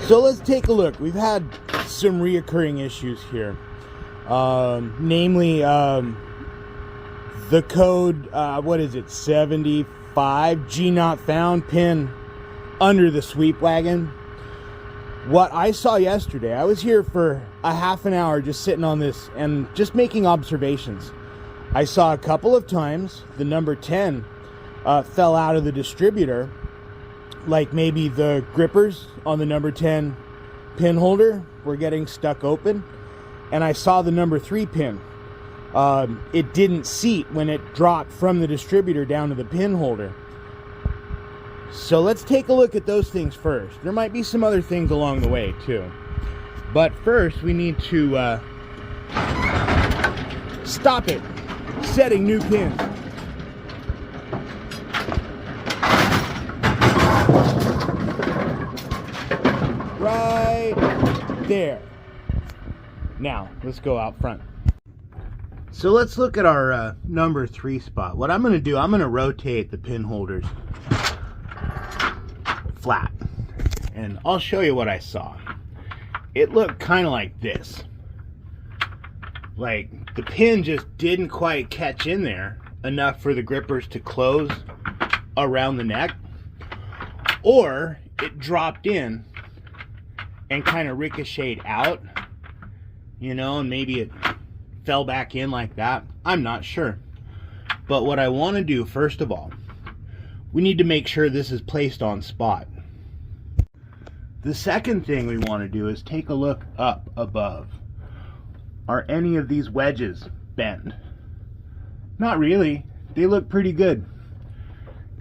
So let's take a look. We've had some reoccurring issues here. Namely, the code, what is it, 75, G not found, pin under the sweep wagon. What I saw yesterday, I was here for a half an hour just sitting on this and just making observations. I saw a couple of times the number 10 fell out of the distributor, like maybe the grippers on the number 10 pin holder were getting stuck open, and I saw the number 3 pin. It didn't seat when it dropped from the distributor down to the pin holder. So let's take a look at those things first. There might be some other things along the way too. But first we need to stop it. Setting new pins. Right there. Now, let's go out front. So let's look at our number 3 spot. What I'm going to do, I'm going to rotate the pin holders flat. And I'll show you what I saw. It looked kind of like this. Like the pin just didn't quite catch in there enough for the grippers to close around the neck. Or it dropped in and kind of ricocheted out, you know, and maybe it fell back in like that. I'm not sure. But what I want to do, first of all, we need to make sure this is placed on spot. The second thing we want to do is take a look up above. Are any of these wedges bent? Not really. They look pretty good.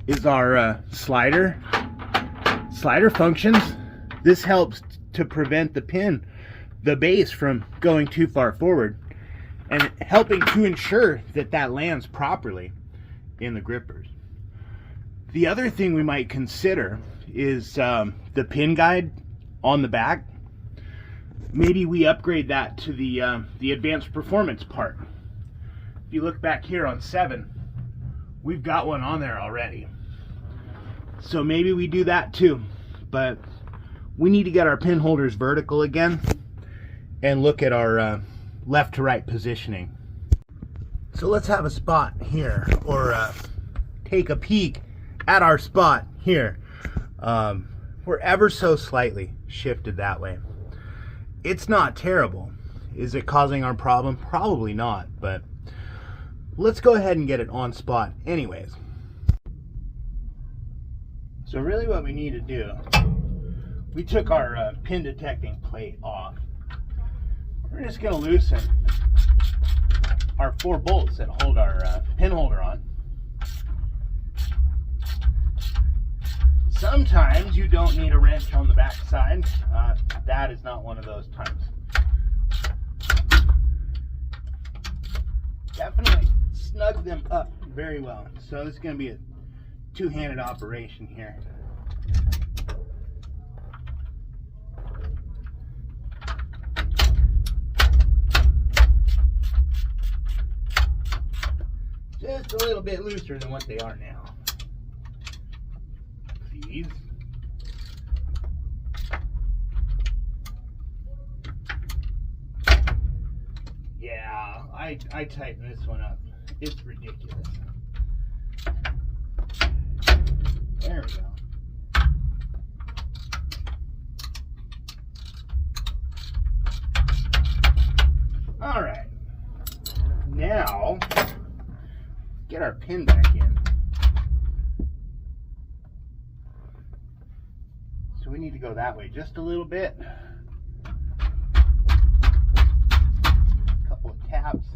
Is our slider functions? This helps to prevent the base from going too far forward, and helping to ensure that that lands properly in the grippers. The other thing we might consider is the pin guide on the back. Maybe we upgrade that to the advanced performance part. If you look back here on 7, we've got one on there already. So maybe we do that too. But we need to get our pin holders vertical again and look at our left to right positioning. So let's have a spot here, or take a peek at our spot here. We're ever so slightly shifted that way. It's not terrible. Is it causing our problem? Probably not, but let's go ahead and get it on spot anyways. So really what we need to do, we took our pin detecting plate off. We're just going to loosen our 4 bolts that hold our pin holder on. Sometimes you don't need a wrench on the back side. That is not one of those times. Definitely snug them up very well. So this is going to be a two-handed operation here. Just a little bit looser than what they are now. Please. Yeah, I tighten this one up. It's ridiculous. There we go. All right. Now, get our pin back in. So we need to go that way just a little bit. A couple of taps.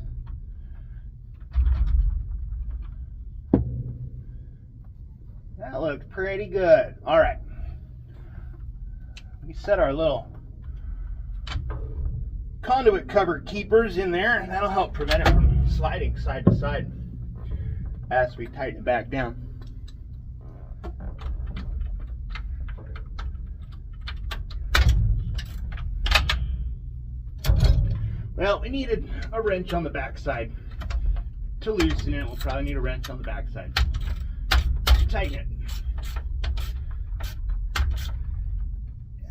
That looked pretty good. All right. We set our little conduit cover keepers in there, and that'll help prevent it from sliding side to side as we tighten it back down. Well, we needed a wrench on the back side to loosen it. We'll probably need a wrench on the back side to tighten it.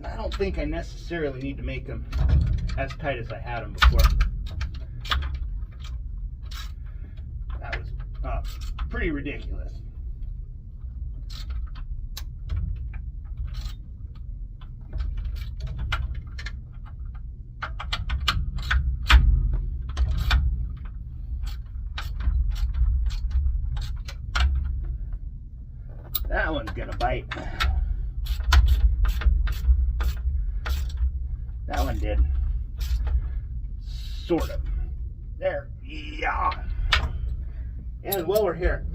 I don't think I necessarily need to make them as tight as I had them before. That was pretty ridiculous. That one's gonna bite. That one did. Sort of. There. Yeah. And while we're here,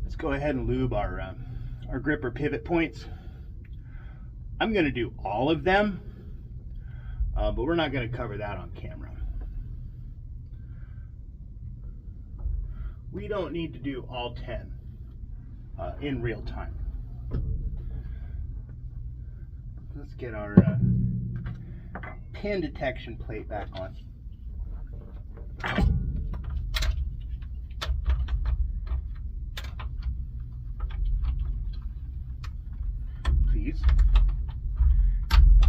let's go ahead and lube our gripper pivot points. I'm going to do all of them, but we're not going to cover that on camera. We don't need to do all 10 in real time. Let's get our pin detection plate back on. Please.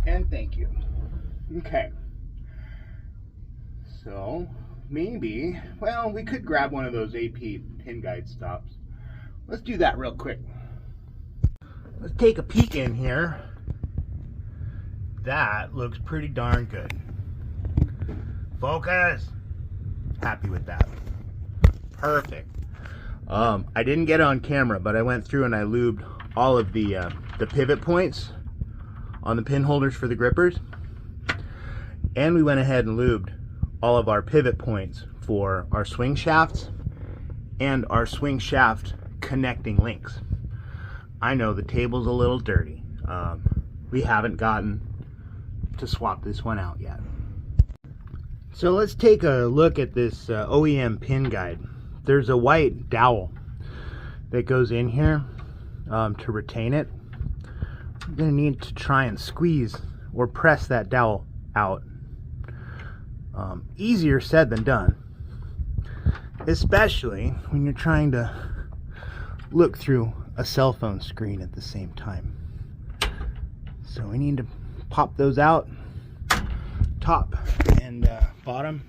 And thank you. Okay. So, maybe, well, we could grab one of those AP pin guide stops. Let's do that real quick. Let's take a peek in here. That looks pretty darn good. Focus. Happy with that. Perfect. I didn't get it on camera, but I went through and I lubed all of the pivot points on the pin holders for the grippers. And we went ahead and lubed all of our pivot points for our swing shafts and our swing shaft connecting links. I know the table's a little dirty. We haven't gotten to swap this one out yet. So let's take a look at this OEM pin guide. There's a white dowel that goes in here to retain it. We're going to need to try and squeeze or press that dowel out. Easier said than done, especially when you're trying to look through a cell phone screen at the same time. So we need to pop those out, top and bottom.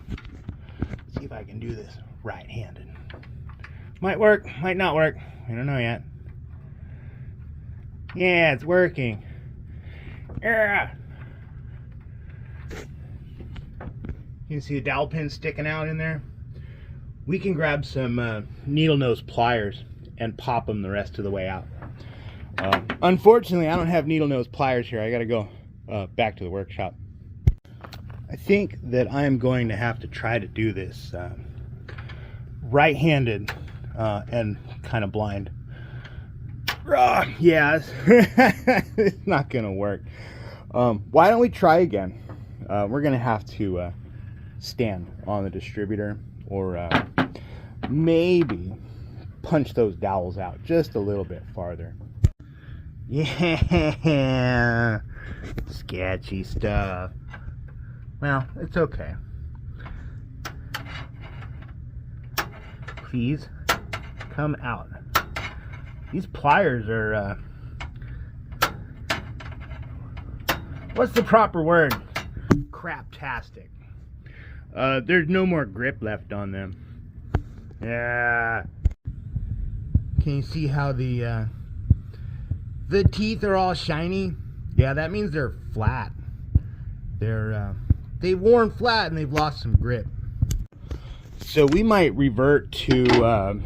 See if I can do this right-handed. Might work, might not work. I don't know yet. Yeah, it's working. Yeah. You can see the dowel pin sticking out in there. We can grab some needle nose pliers and pop them the rest of the way out. Unfortunately, I don't have needle nose pliers here. I gotta go back to the workshop. I think that I'm going to have to try to do this right-handed and kind of blind. Yeah, it's not gonna work. Why don't we try again? We're gonna have to stand on the distributor, or maybe punch those dowels out just a little bit farther. Yeah, sketchy stuff. Well, it's okay. Please come out. These pliers are what's the proper word? Craptastic. There's no more grip left on them. Yeah. Can you see how the teeth are all shiny? Yeah, that means they're flat. They've worn flat and they've lost some grip. So we might revert to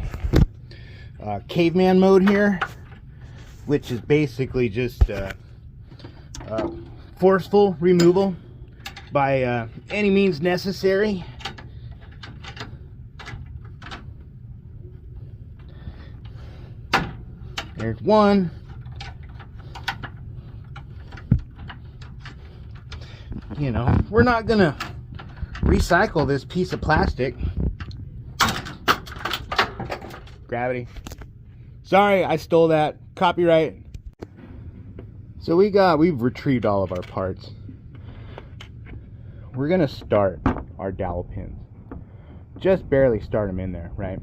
caveman mode here, which is basically just forceful removal by any means necessary. There's one. You know, we're not gonna recycle this piece of plastic. Gravity. Sorry, I stole that. Copyright. So we've retrieved all of our parts. We're gonna start our dowel pins. Just barely start them in there, right?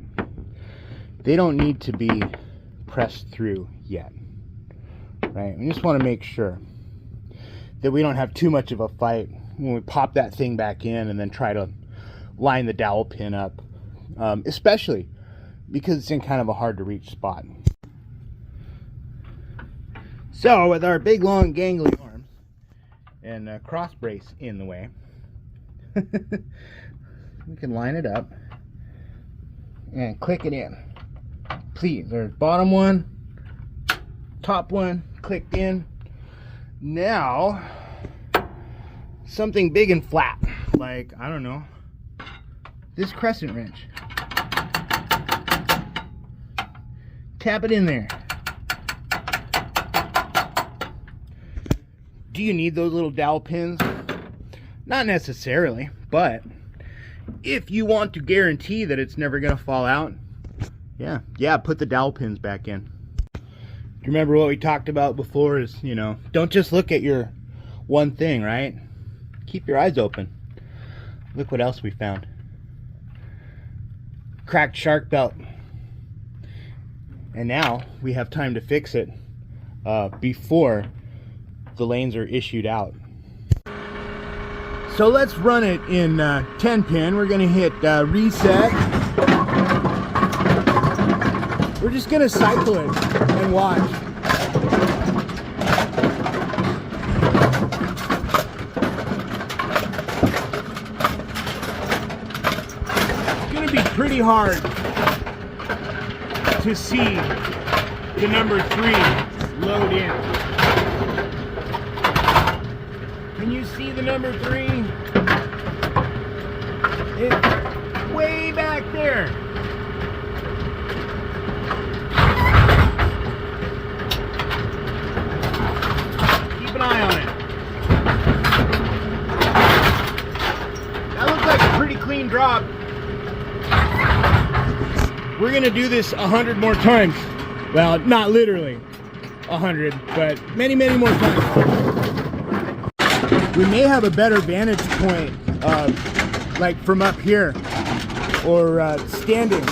They don't need to be pressed through yet. right? We just want to make sure that we don't have too much of a fight when we pop that thing back in and then try to line the dowel pin up, especially because it's in kind of a hard to reach spot. So with our big long gangly arms and a cross brace in the way, we can line it up and click it in. Please, there's bottom one, top one, clicked in. Now, something big and flat, like, I don't know, this crescent wrench. Tap it in there. Do you need those little dowel pins? Not necessarily, but if you want to guarantee that it's never going to fall out, yeah, put the dowel pins back in. Remember what we talked about before is, you know, don't just look at your one thing, right? Keep your eyes open. Look what else we found. Cracked shark belt. And now we have time to fix it before the lanes are issued out. So let's run it in 10 pin. We're gonna hit reset. We're just gonna cycle it and watch. It's gonna be pretty hard to see the number 3 load in. Can you see the number 3? It's way back there. Keep an eye on it. That looks like a pretty clean drop. We're gonna do this 100 more times. Well, not literally 100, but many, many more times. We may have a better vantage point, like from up here, or standing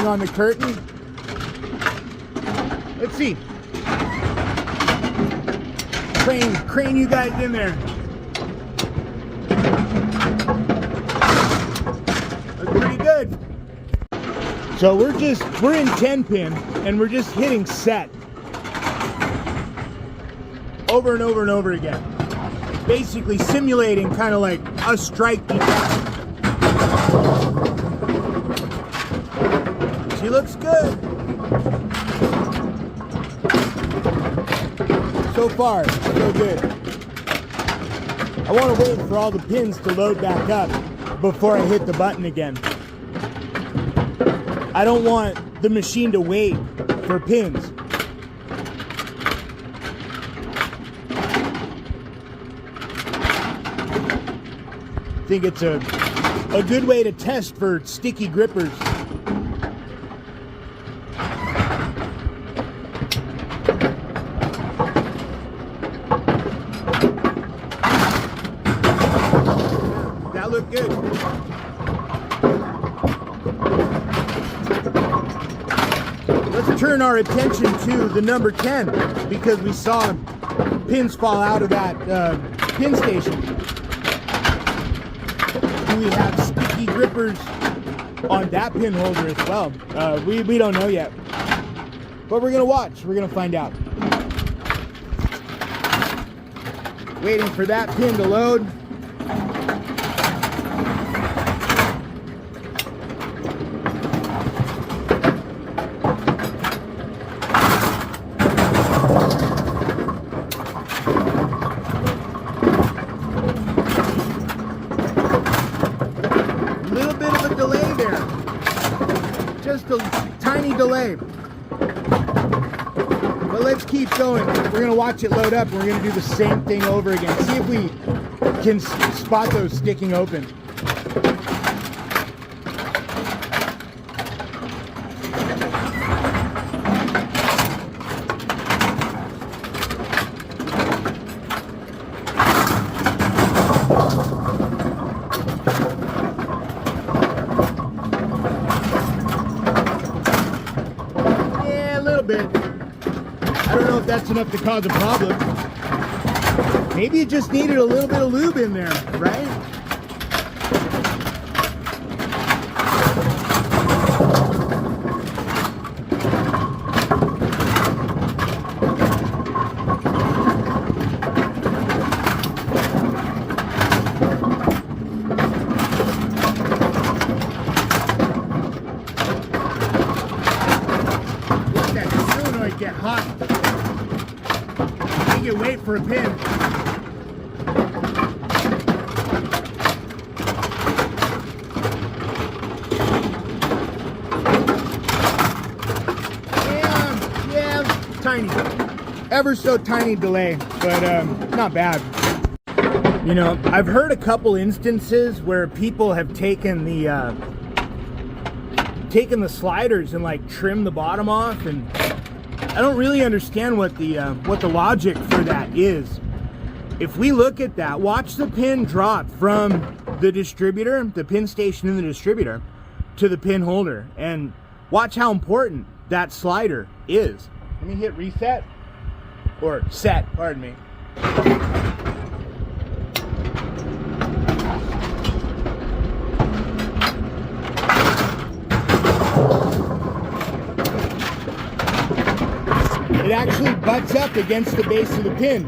on the curtain. Let's see. Crane you guys in there. Looks pretty good. So we're in 10 pin and we're just hitting set over and over and over again. Basically simulating kind of like a strike detect. She looks good. So far, so good. I want to wait for all the pins to load back up before I hit the button again. I don't want the machine to wait for pins. I think it's a good way to test for sticky grippers. That looked good. Let's turn our attention to the number 10 because we saw pins fall out of that pin station. Do we have sticky grippers on that pin holder as well? We don't know yet, but we're gonna watch. We're gonna find out. Waiting for that pin to load. Just a tiny delay, but let's keep going. We're gonna watch it load up and we're gonna do the same thing over again. See if we can spot those sticking open. Bit. I don't know if that's enough to cause a problem. Maybe it just needed a little bit of lube in there, right? Get hot. Make it wait for a pin. Yeah, tiny. Ever so tiny delay, but not bad. You know, I've heard a couple instances where people have taken the sliders and like trimmed the bottom off, and I don't really understand what the logic for that is. If we look at that, watch the pin drop from the distributor, the pin station in the distributor, to the pin holder, and watch how important that slider is. Let me hit reset, or set, pardon me. It actually butts up against the base of the pin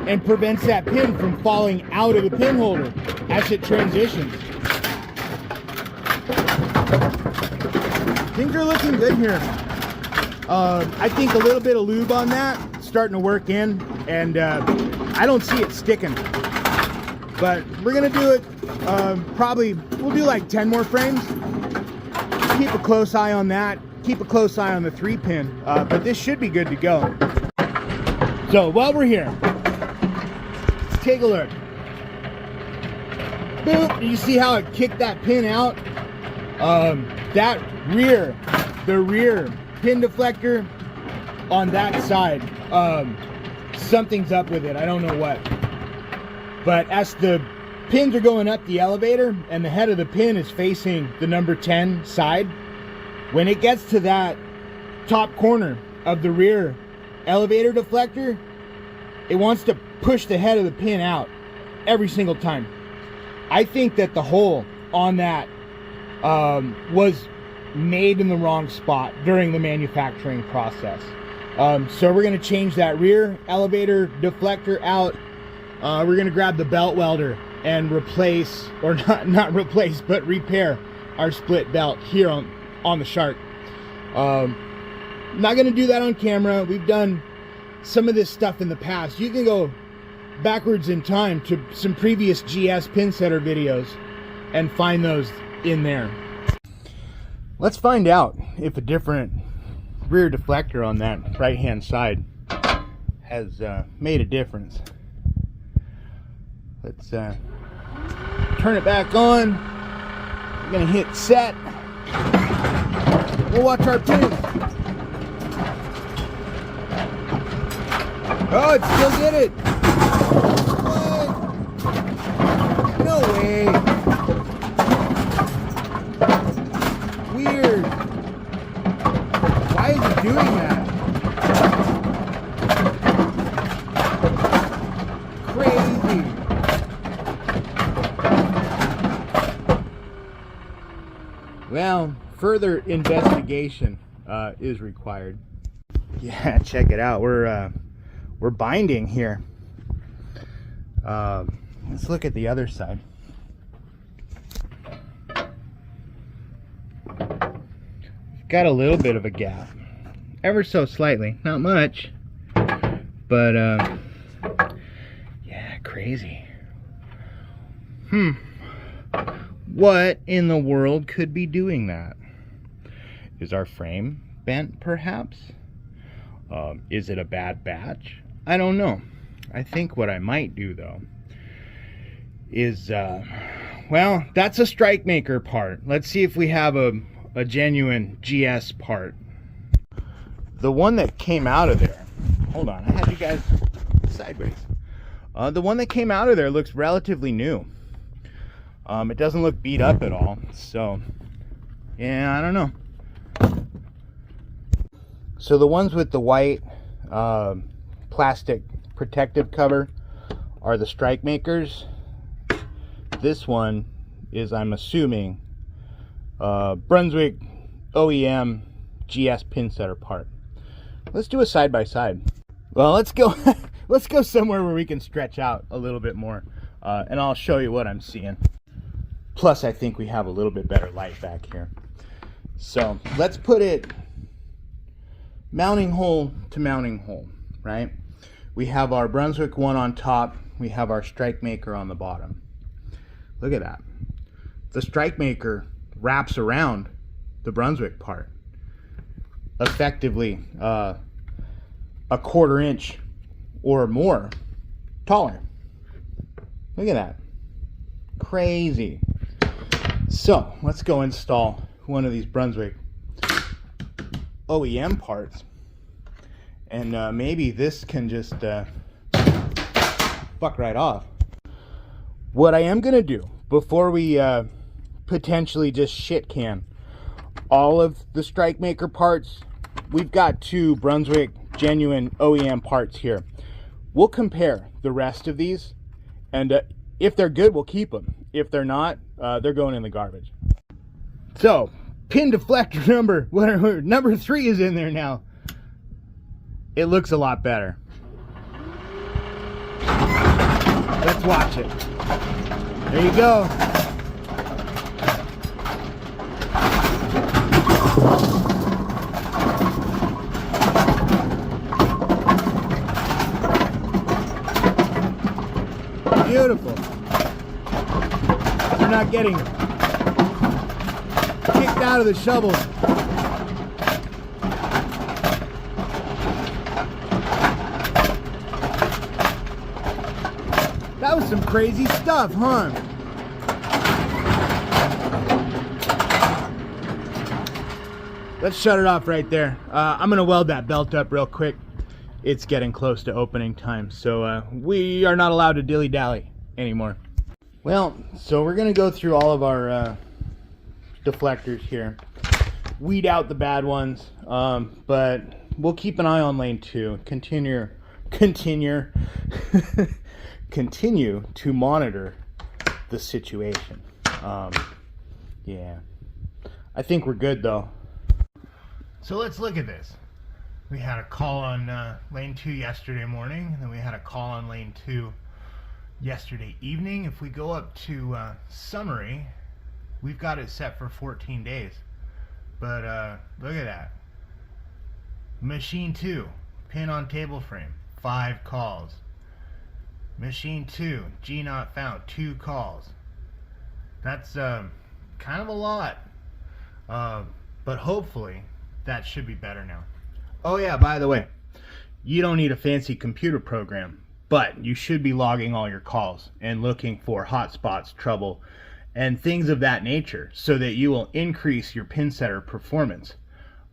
and prevents that pin from falling out of the pin holder as it transitions. Things are looking good here. I think a little bit of lube on that starting to work in, and I don't see it sticking. But we're gonna do it, probably, we'll do like 10 more frames. Keep a close eye on that. Keep a close eye on the 3-pin, but this should be good to go. So while we're here, take a look. Boop! You see how it kicked that pin out? The rear pin deflector on that side, something's up with it. I don't know what. But as the pins are going up the elevator and the head of the pin is facing the number 10 side, when it gets to that top corner of the rear elevator deflector, it wants to push the head of the pin out every single time. I think that the hole on that was made in the wrong spot during the manufacturing process. So we're going to change that rear elevator deflector out. We're going to grab the belt welder and replace, or not replace, but repair our split belt here on the Shark. Not going to do that on camera. We've done some of this stuff in the past. You can go backwards in time to some previous GS Pinsetter videos and find those in there. Let's find out if a different rear deflector on that right hand side has made a difference. Let's turn it back on. We're going to hit set. We'll watch our pins. Oh, it still did it. What? No way. Weird. Why is it doing that? Crazy. Well, further investigation is required. Yeah, check it out. We're binding here. Let's look at the other side. Got a little bit of a gap, ever so slightly, not much, but yeah, crazy. What in the world could be doing that? Is our frame bent, perhaps? Is it a bad batch? I don't know. I think what I might do, though, is, well, that's a strike maker part. Let's see if we have a genuine GS part. The one that came out of there, hold on, I had you guys sideways. The one that came out of there looks relatively new. It doesn't look beat up at all, so yeah, I don't know. So the ones with the white plastic protective cover are the strike makers. This one is, I'm assuming, Brunswick OEM GS Pinsetter part. Let's do a side by side. Well, let's go let's go somewhere where we can stretch out a little bit more, and I'll show you what I'm seeing. Plus, I think we have a little bit better light back here. So let's put it mounting hole to mounting hole, right? We have our Brunswick one on top, we have our strike maker on the bottom. Look at that. The strike maker wraps around the Brunswick part, effectively a 1/4 inch or more taller. Look at that. Crazy. So let's go install one of these Brunswick OEM parts, and maybe this can just fuck right off. What I am gonna do before we potentially just shit can all of the strike maker parts, we've got 2 Brunswick genuine OEM parts here. We'll compare the rest of these, and if they're good, we'll keep them. If they're not, they're going in the garbage. So pin deflector number 3 is in there now. It looks a lot better. Let's watch it. There you go. Beautiful. You're not getting kicked out of the shovel. That was some crazy stuff, huh? Let's shut it off right there. I'm gonna weld that belt up real quick. It's getting close to opening time, so we are not allowed to dilly-dally anymore. Well, so we're gonna go through all of our deflectors here, weed out the bad ones, but we'll keep an eye on lane 2. Continue to monitor the situation. Yeah, I think we're good though. So let's look at this. We had a call on lane 2 yesterday morning, and then we had a call on lane 2 yesterday evening. If we go up to summary, we've got it set for 14 days. But look at that. Machine 2, pin on table frame, 5 calls. Machine 2, G not found, 2 calls. That's kind of a lot. But hopefully that should be better now. Oh yeah, by the way, you don't need a fancy computer program, but you should be logging all your calls and looking for hotspots, trouble, and things of that nature, so that you will increase your pinsetter performance.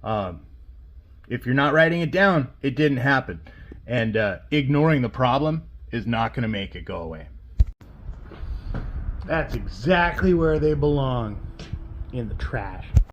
If you're not writing it down, it didn't happen, and ignoring the problem is not going to make it go away. That's exactly where they belong, in the trash.